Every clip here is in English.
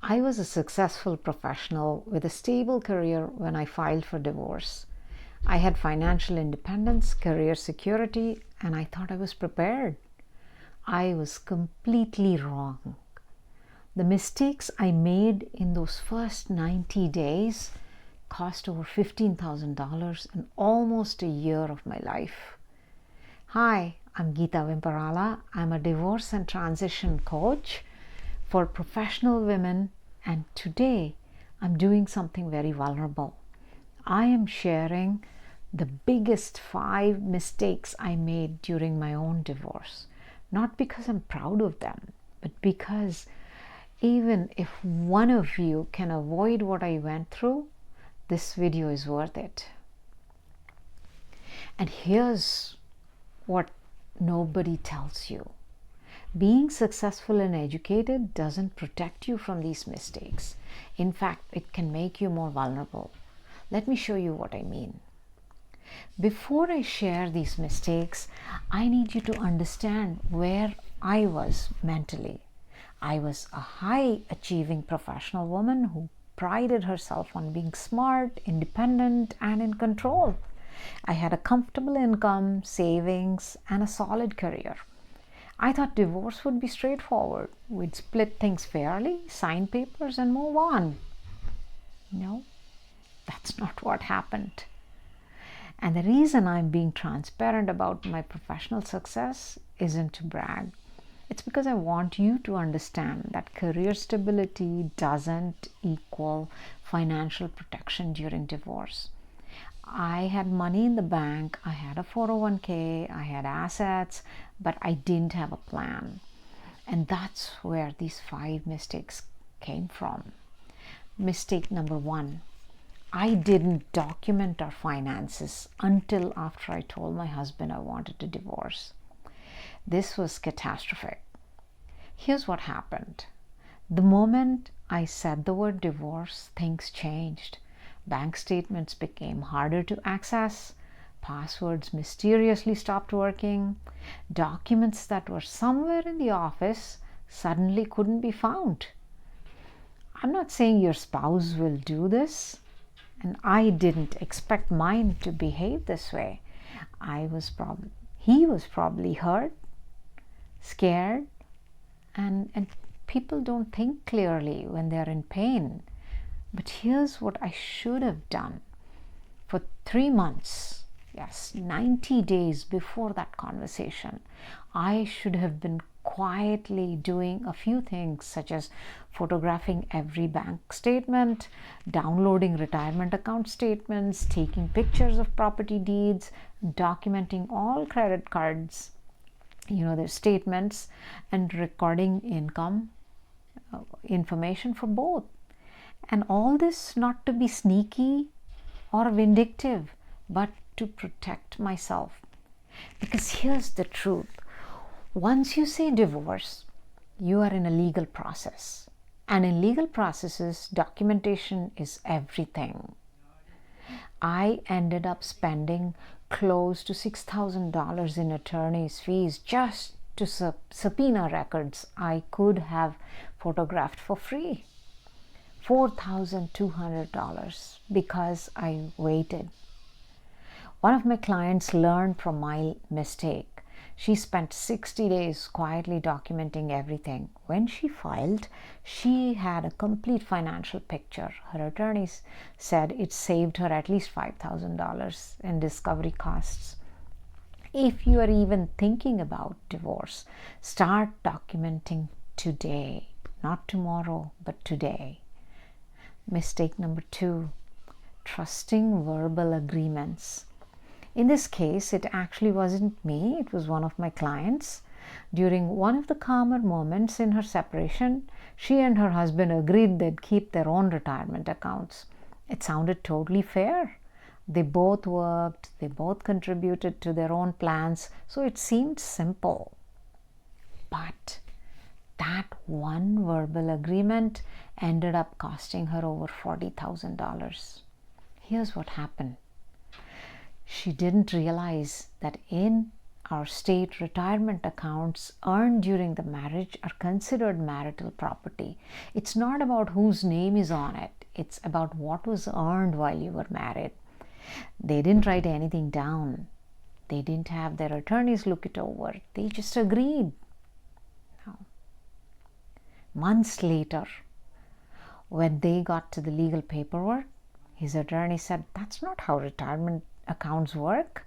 I was a successful professional with a stable career when I filed for divorce. I had financial independence, career security, and I thought I was prepared. I was completely wrong. The mistakes I made in those first 90 days cost over $15,000 and almost a year of my life. Hi, I'm Geeta Vimparala. I'm a divorce and transition coach for professional women, and today I'm doing something very vulnerable. I am sharing the biggest 5 mistakes I made during my own divorce. Not because I'm proud of them, but because even if one of you can avoid what I went through, this video is worth it. And here's what nobody tells you. Being successful and educated doesn't protect you from these mistakes. In fact, it can make you more vulnerable. Let me show you what I mean. Before I share these mistakes, I need you to understand where I was mentally. I was a high-achieving professional woman who prided herself on being smart, independent, and in control. I had a comfortable income, savings, and a solid career. I thought divorce would be straightforward. We'd split things fairly, sign papers, and move on. No, that's not what happened. And the reason I'm being transparent about my professional success isn't to brag. It's because I want you to understand that career stability doesn't equal financial protection during divorce. I had money in the bank, I had a 401k, I had assets, but I didn't have a plan. And that's where these 5 mistakes came from. Mistake number 1. I didn't document our finances until after I told my husband I wanted a divorce. This was catastrophic. Here's what happened. The moment I said the word divorce, things changed. Bank statements became harder to access. Passwords mysteriously stopped working. Documents that were somewhere in the office suddenly couldn't be found. I'm not saying your spouse will do this, and I didn't expect mine to behave this way. He was probably hurt, scared, and people don't think clearly when they're in pain. But here's what I should have done. For 3 months, yes, 90 days before that conversation, I should have been quietly doing a few things, such as photographing every bank statement, downloading retirement account statements, taking pictures of property deeds, documenting all credit cards, their statements, and recording income information for both. And all this not to be sneaky or vindictive, but to protect myself. Because here's the truth. Once you say divorce, you are in a legal process. And in legal processes, documentation is everything. I ended up spending close to $6,000 in attorney's fees just to subpoena records I could have photographed for free. $4,200 because I waited. One of my clients learned from my mistake. She spent 60 days quietly documenting everything. When she filed, she had a complete financial picture. Her attorneys said it saved her at least $5,000 in discovery costs. If you are even thinking about divorce, start documenting today. Not tomorrow, but today. Mistake number 2, trusting verbal agreements. In this case, it actually wasn't me, it was one of my clients. During one of the calmer moments in her separation, she and her husband agreed they'd keep their own retirement accounts. It sounded totally fair. They both worked, they both contributed to their own plans, so it seemed simple. But that one verbal agreement ended up costing her over $40,000. Here's what happened. She didn't realize that in our state retirement accounts earned during the marriage are considered marital property. It's not about whose name is on it, it's about what was earned while you were married. They didn't write anything down. They didn't have their attorneys look it over. They just agreed. Now, months later, when they got to the legal paperwork, his attorney said, "That's not how retirement accounts work."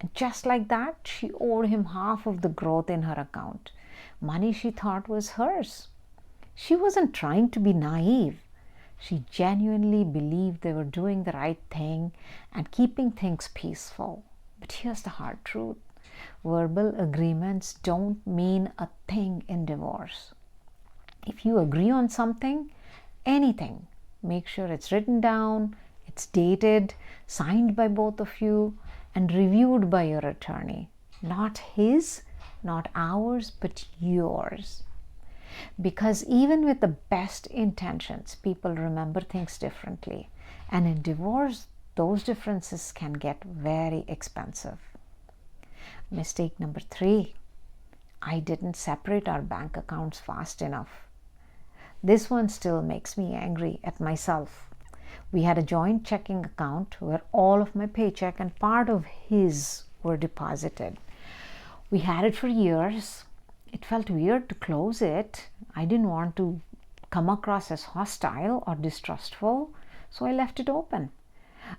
And just like that, she owed him half of the growth in her account. Money she thought was hers. She wasn't trying to be naive. She genuinely believed they were doing the right thing and keeping things peaceful. But here's the hard truth. Verbal agreements don't mean a thing in divorce. If you agree on something, anything, make sure it's written down, it's dated, signed by both of you, and reviewed by your attorney. Not his, not ours, but yours. Because even with the best intentions, people remember things differently. And in divorce, those differences can get very expensive. Mistake number 3, I didn't separate our bank accounts fast enough. This one still makes me angry at myself. We had a joint checking account where all of my paycheck and part of his were deposited. We had it for years. It felt weird to close it. I didn't want to come across as hostile or distrustful, so I left it open.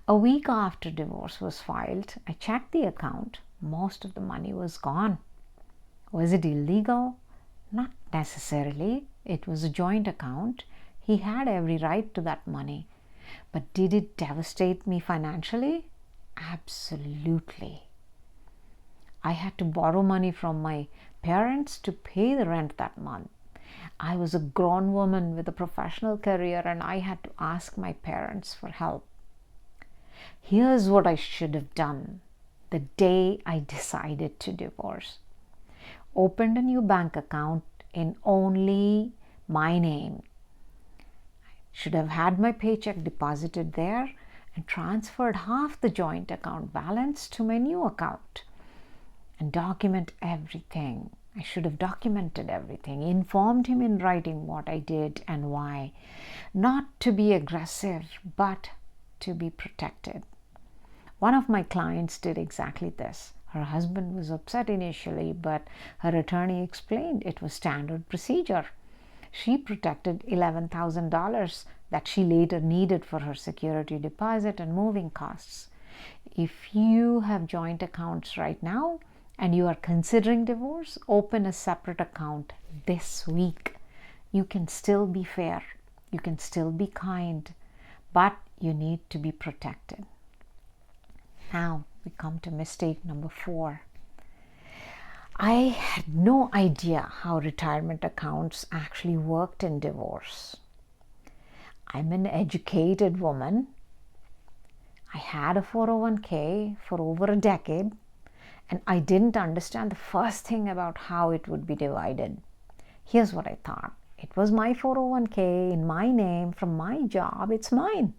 A week after divorce was filed, I checked the account. Most of the money was gone. Was it illegal? Not necessarily. It was a joint account. He had every right to that money. But did it devastate me financially? Absolutely. I had to borrow money from my parents to pay the rent that month. I was a grown woman with a professional career and I had to ask my parents for help. Here's what I should have done the day I decided to divorce. Opened a new bank account in only my name. Should have had my paycheck deposited there and transferred half the joint account balance to my new account. And document everything. I should have documented everything, informed him in writing what I did and why. Not to be aggressive, but to be protected. One of my clients did exactly this. Her husband was upset initially, but her attorney explained it was standard procedure. She protected $11,000 that she later needed for her security deposit and moving costs. If you have joint accounts right now and you are considering divorce, open a separate account this week. You can still be fair. You can still be kind, but you need to be protected. Now we come to mistake number 4. I had no idea how retirement accounts actually worked in divorce. I'm an educated woman. I had a 401k for over a decade, and I didn't understand the first thing about how it would be divided. Here's what I thought. It was my 401k in my name from my job. It's mine.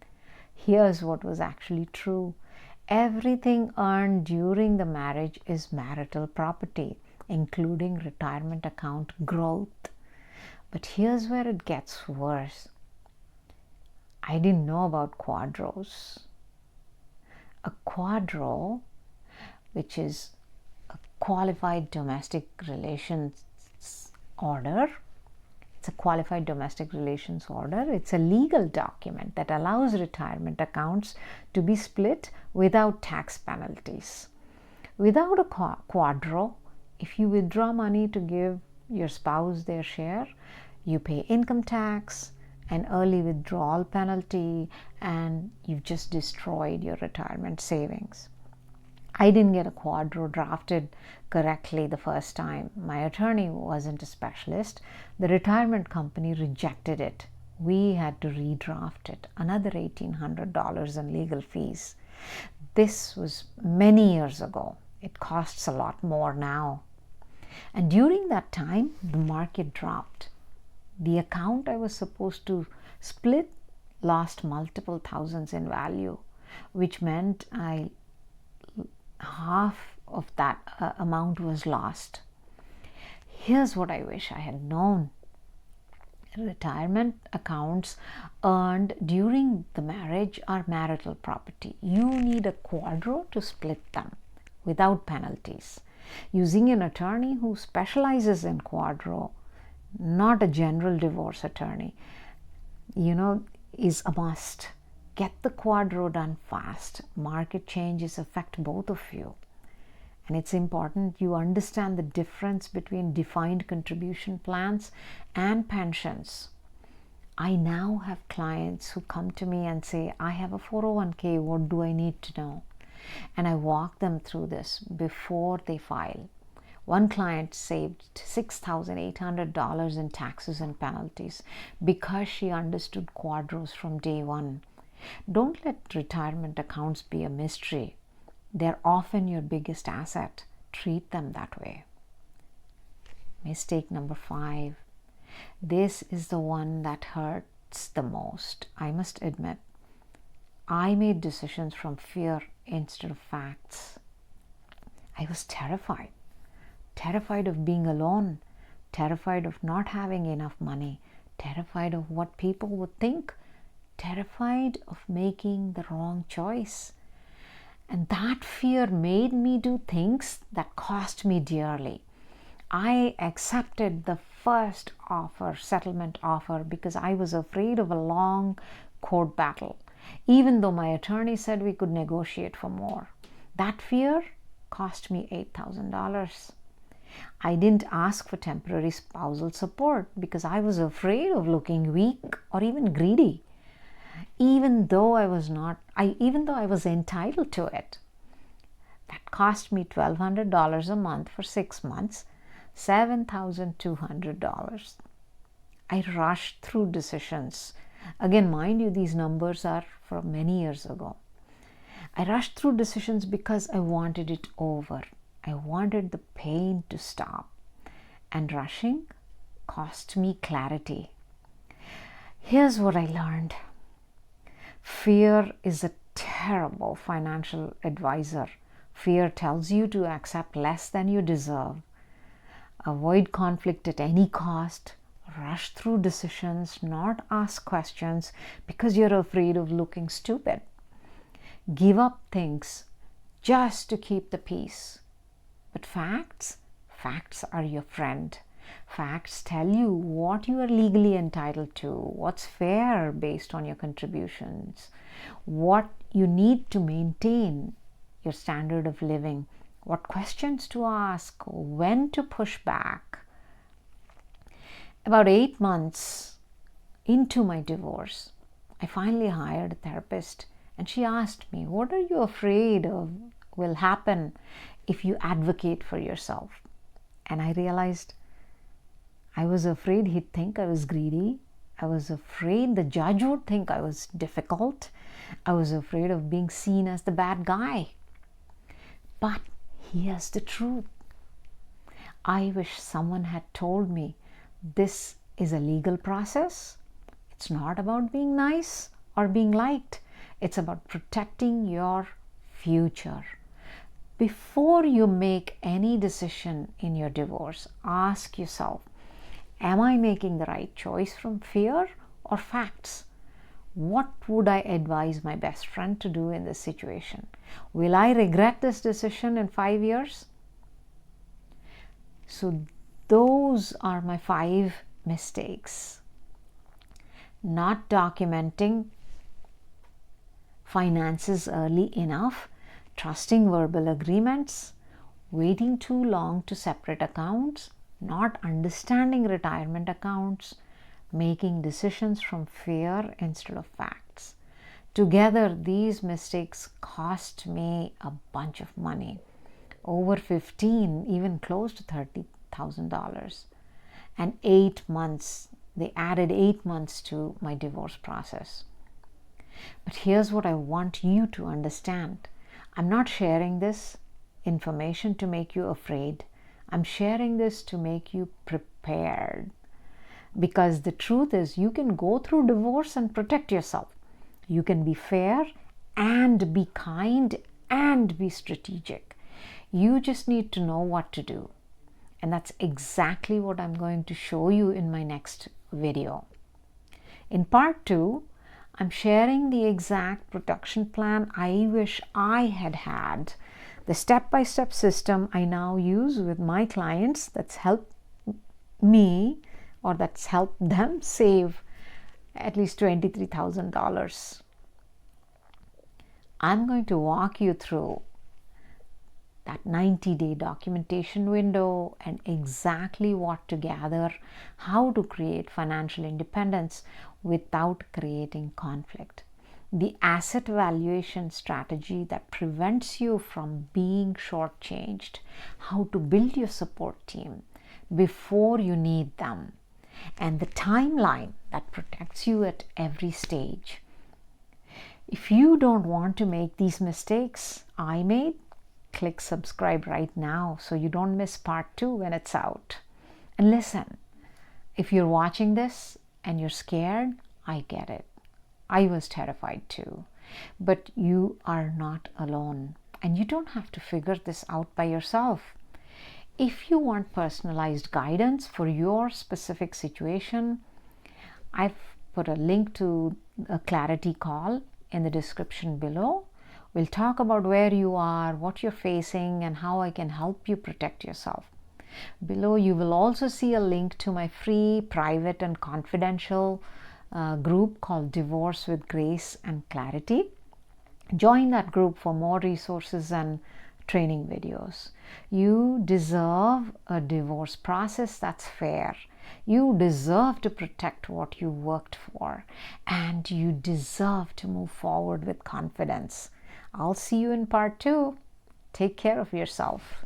Here's what was actually true. Everything earned during the marriage is marital property, including retirement account growth. But here's where it gets worse. I didn't know about QDROs. A QDRO, which is a Qualified Domestic Relations Order, it's a Qualified Domestic Relations Order. It's a legal document that allows retirement accounts to be split without tax penalties. Without a QDRO, if you withdraw money to give your spouse their share, you pay income tax, an early withdrawal penalty, and you've just destroyed your retirement savings. I didn't get a QDRO drafted correctly the first time. My attorney wasn't a specialist. The retirement company rejected it. We had to redraft it. Another $1,800 in legal fees. This was many years ago. It costs a lot more now. And during that time, the market dropped. The account I was supposed to split lost multiple thousands in value, which meant half of that amount was lost. Here's what I wish I had known. Retirement accounts earned during the marriage are marital property. You need a QDRO to split them without penalties. Using an attorney who specializes in QDRO, not a general divorce attorney, is a must. Get the QDRO done fast. Market changes affect both of you. And it's important you understand the difference between defined contribution plans and pensions. I now have clients who come to me and say, I have a 401k, what do I need to know? And I walk them through this before they file. One client saved $6,800 in taxes and penalties because she understood QDROs from day one. Don't let retirement accounts be a mystery. They're often your biggest asset. Treat them that way. Mistake number 5. This is the one that hurts the most. I must admit, I made decisions from fear instead of facts. I was terrified. Terrified of being alone. Terrified of not having enough money. Terrified of what people would think. Terrified of making the wrong choice. And that fear made me do things that cost me dearly. I accepted the first settlement offer, because I was afraid of a long court battle, even though my attorney said we could negotiate for more. That fear cost me $8,000. I didn't ask for temporary spousal support because I was afraid of looking weak or even greedy. Even though I was entitled to it. That cost me $1,200 a month for 6 months, $7,200. I rushed through decisions. Again, mind you, these numbers are from many years ago. I rushed through decisions because I wanted it over. I wanted the pain to stop. And rushing cost me clarity. Here's what I learned. Fear is a terrible financial advisor. Fear tells you to accept less than you deserve. Avoid conflict at any cost. Rush through decisions, not ask questions because you're afraid of looking stupid. Give up things just to keep the peace. But facts are your friend. Facts tell you what you are legally entitled to, what's fair based on your contributions, what you need to maintain your standard of living, what questions to ask, when to push back. About 8 months into my divorce, I finally hired a therapist, and she asked me, what are you afraid of will happen if you advocate for yourself? And I realized I was afraid he'd think I was greedy. I was afraid the judge would think I was difficult. I was afraid of being seen as the bad guy. But here's the truth. I wish someone had told me this is a legal process. It's not about being nice or being liked. It's about protecting your future. Before you make any decision in your divorce, ask yourself, am I making the right choice from fear or facts? What would I advise my best friend to do in this situation? Will I regret this decision in 5 years? So those are my 5 mistakes. Not documenting finances early enough, trusting verbal agreements, waiting too long to separate accounts, not understanding retirement accounts, making decisions from fear instead of facts. Together, these mistakes cost me a bunch of money, over 15, even close to $30,000. And 8 months, they added 8 months to my divorce process. But here's what I want you to understand. I'm not sharing this information to make you afraid. I'm sharing this to make you prepared. Because the truth is, you can go through divorce and protect yourself. You can be fair and be kind and be strategic. You just need to know what to do. And that's exactly what I'm going to show you in my next video. In part 2, I'm sharing the exact production plan I wish I had had, the step-by-step system I now use with my clients that's helped me, or that's helped them save at least $23,000. I'm going to walk you through that 90-day documentation window and exactly what to gather, how to create financial independence without creating conflict. The asset valuation strategy that prevents you from being shortchanged, how to build your support team before you need them, and the timeline that protects you at every stage. If you don't want to make these mistakes I made, click subscribe right now so you don't miss part 2 when it's out. And listen, if you're watching this and you're scared, I get it. I was terrified too. But you are not alone, and you don't have to figure this out by yourself. If you want personalized guidance for your specific situation, I've put a link to a clarity call in the description below. We'll talk about where you are, what you're facing, and how I can help you protect yourself. Below you will also see a link to my free, private, and confidential group called Divorce with Grace and Clarity. Join that group for more resources and training videos. You deserve a divorce process that's fair. You deserve to protect what you worked for, and you deserve to move forward with confidence. I'll see you in part 2. Take care of yourself.